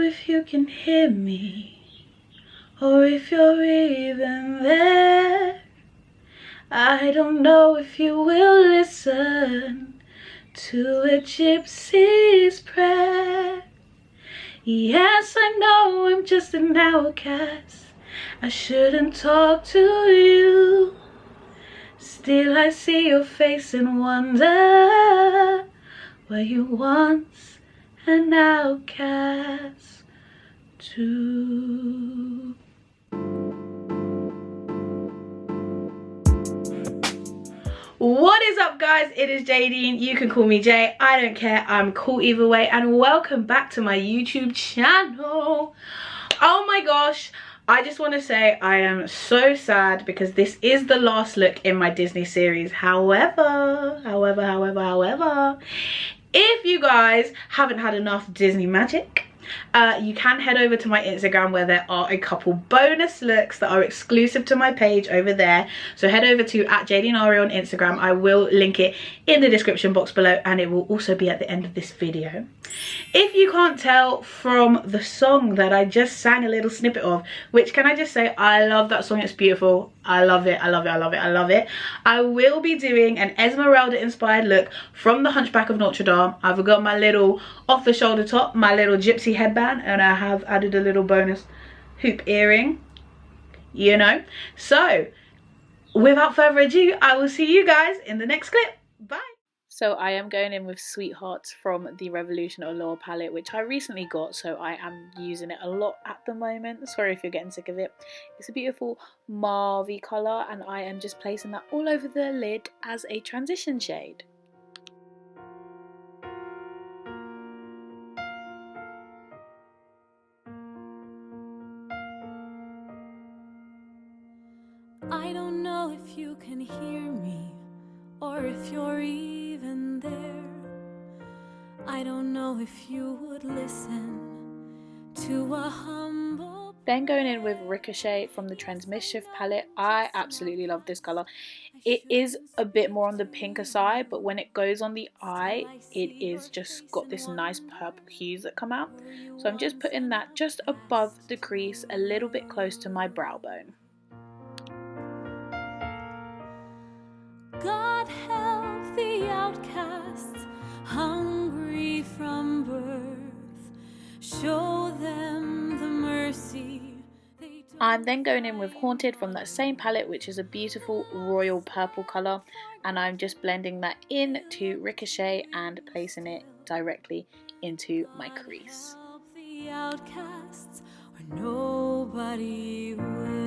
if you can hear me, or if you're even there. I don't know if you will listen to a gypsy's prayer. Yes, I know I'm just an outcast. I shouldn't talk to you. Still I see your face and wonder, were you once an outcast too? What is up, guys? It is Jadean. You can call me Jay. I don't care. I'm cool either way. And welcome back to my YouTube channel. Oh my gosh. I just want to say I am so sad because this is the last look in my Disney series. However, if you guys haven't had enough Disney magic, you can head over to my Instagram where there are a couple bonus looks that are exclusive to my page over there. So head over to @JadeanAria on Instagram. I will link it in the description box below, and it will also be at the end of this video. If you can't tell from the song that I just sang a little snippet of, which, can I just say, I love that song. It's beautiful. I love it. I love it. I love it. I love it. I will be doing an Esmeralda inspired look from the Hunchback of Notre Dame. I've got my little off the shoulder top, my little gypsy headband, and I have added a little bonus hoop earring, you know. So without further ado, I will see you guys in the next clip. Bye. So I am going in with Sweethearts from the Revolution Allure palette, which I recently got, so I am using it a lot at the moment. Sorry if you're getting sick of it. It's a beautiful mauve colour, and I am just placing that all over the lid as a transition shade. I don't know if you can hear me, or if you're even there. I don't know if you would listen to a humble... Then going in with Ricochet from the Trends Mischief palette. I absolutely love this colour. It is a bit more on the pinker side, but when it goes on the eye, it is just got this nice purple hues that come out. So I'm just putting that just above the crease, a little bit close to my brow bone. God help the outcasts, hungry from birth. Show them the mercy. I'm then going in with Haunted from that same palette, which is a beautiful royal purple colour, and I'm just blending that into Ricochet and placing it directly into my crease. The outcasts, or nobody will.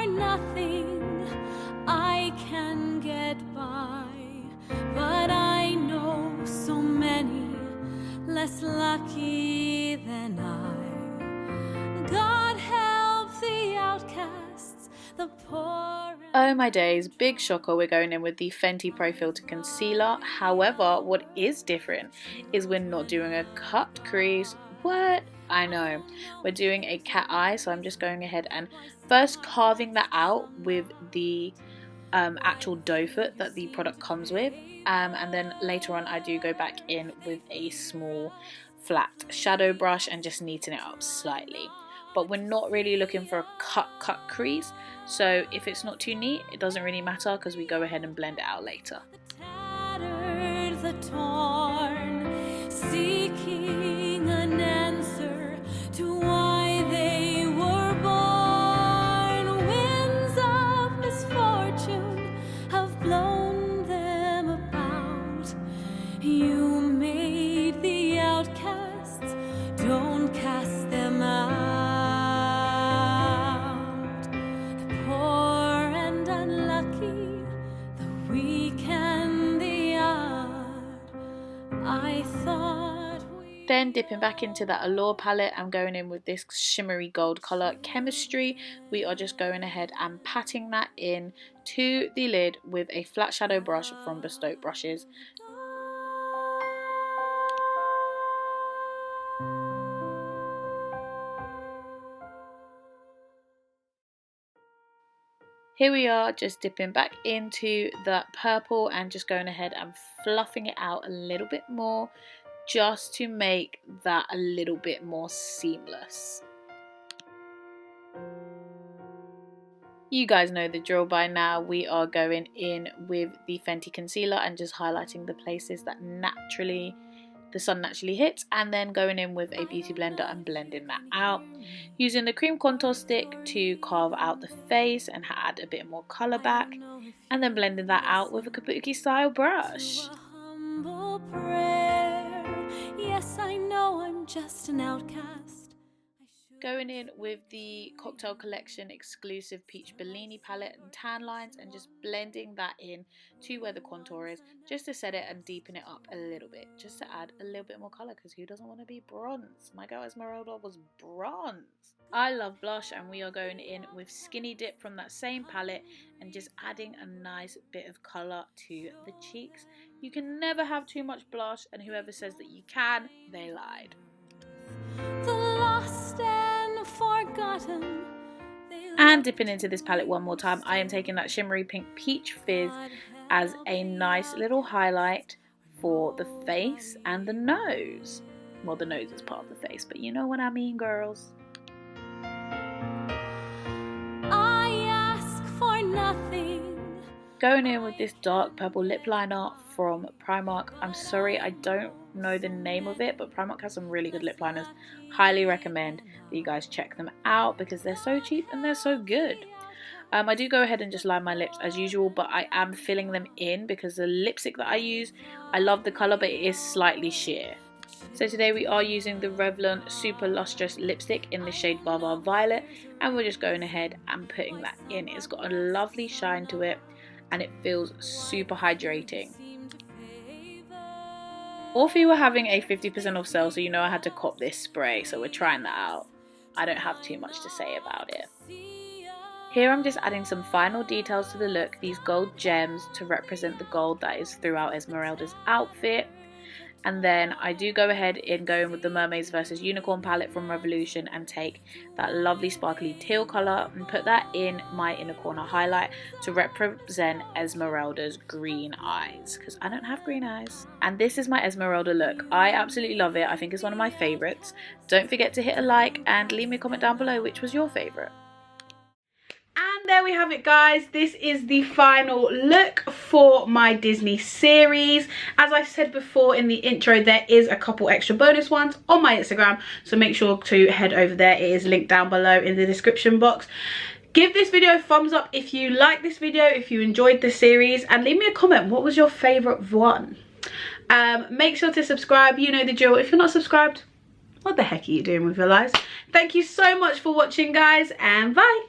Nothing, I can get by, but I know so many less lucky than I. God help the outcasts, the poor. Oh my days, big shocker, we're going in with the Fenty Pro Filter Concealer. However, what is different is we're not doing a cut crease. What? I know, we're doing a cat eye, so I'm just going ahead and first carving that out with the actual doe foot that the product comes with, and then later on I do go back in with a small flat shadow brush and just neaten it up slightly. But we're not really looking for a cut crease, so if it's not too neat, it doesn't really matter because we go ahead and blend it out later. The tattered, the torn, seeking an answer to why they were born. Winds of misfortune have blown them about. You made the outcasts, don't cast them out. The poor and unlucky, the weak and the odd. I thought. Then dipping back into that Allure palette, I'm going in with this shimmery gold colour, Chemistry. We are just going ahead and patting that in to the lid with a flat shadow brush from Bespoke Brushes. Here we are, just dipping back into that purple and just going ahead and fluffing it out a little bit more, just to make that a little bit more seamless. You guys know the drill by now. We are going in with the Fenty concealer and just highlighting the places that the sun naturally hits, and then going in with a beauty blender and blending that out. Using the cream contour stick to carve out the face and add a bit more colour back, and then blending that out with a kabuki style brush. Yes, I know I'm just an outcast. Going in with the Cocktail Collection exclusive Peach Bellini palette and tan lines, and just blending that in to where the contour is, just to set it and deepen it up a little bit, just to add a little bit more colour, because who doesn't want to be bronze? My girl Esmeralda was bronze. I love blush, and we are going in with Skinny Dip from that same palette and just adding a nice bit of colour to the cheeks. You can never have too much blush, and whoever says that you can, they lied. The lost and forgotten. And dipping into this palette one more time, I am taking that shimmery pink Peach Fizz as a nice little highlight for the face and the nose. Well, the nose is part of the face, but you know what I mean, girls. I ask for nothing. Going in with this dark purple lip liner from Primark. I'm sorry, I don't know the name of it, but Primark has some really good lip liners. Highly recommend that you guys check them out because they're so cheap and they're so good. I do go ahead and just line my lips as usual, but I am filling them in because the lipstick that I use, I love the colour, but it is slightly sheer. So today we are using the Revlon Super Lustrous lipstick in the shade Bava Violet, and we're just going ahead and putting that in. It's got a lovely shine to it and it feels super hydrating. Orphe were having a 50% off sale, so you know I had to cop this spray, so we're trying that out. I don't have too much to say about it. Here I'm just adding some final details to the look, these gold gems to represent the gold that is throughout Esmeralda's outfit. And then I do go ahead and go in with the Mermaids vs Unicorn palette from Revolution and take that lovely sparkly teal colour and put that in my inner corner highlight to represent Esmeralda's green eyes, because I don't have green eyes. And this is my Esmeralda look. I absolutely love it. I think it's one of my favourites. Don't forget to hit a like and leave me a comment down below which was your favourite. And there we have it, guys. This is the final look for my Disney series. As I said before in the intro, there is a couple extra bonus ones on my Instagram, so make sure to head over there. It is linked down below in the description box. Give this video a thumbs up if you like this video, if you enjoyed the series, and leave me a comment. What was your favourite one? Make sure to subscribe. You know the drill. If you're not subscribed, what the heck are you doing with your lives? Thank you so much for watching, guys, and bye.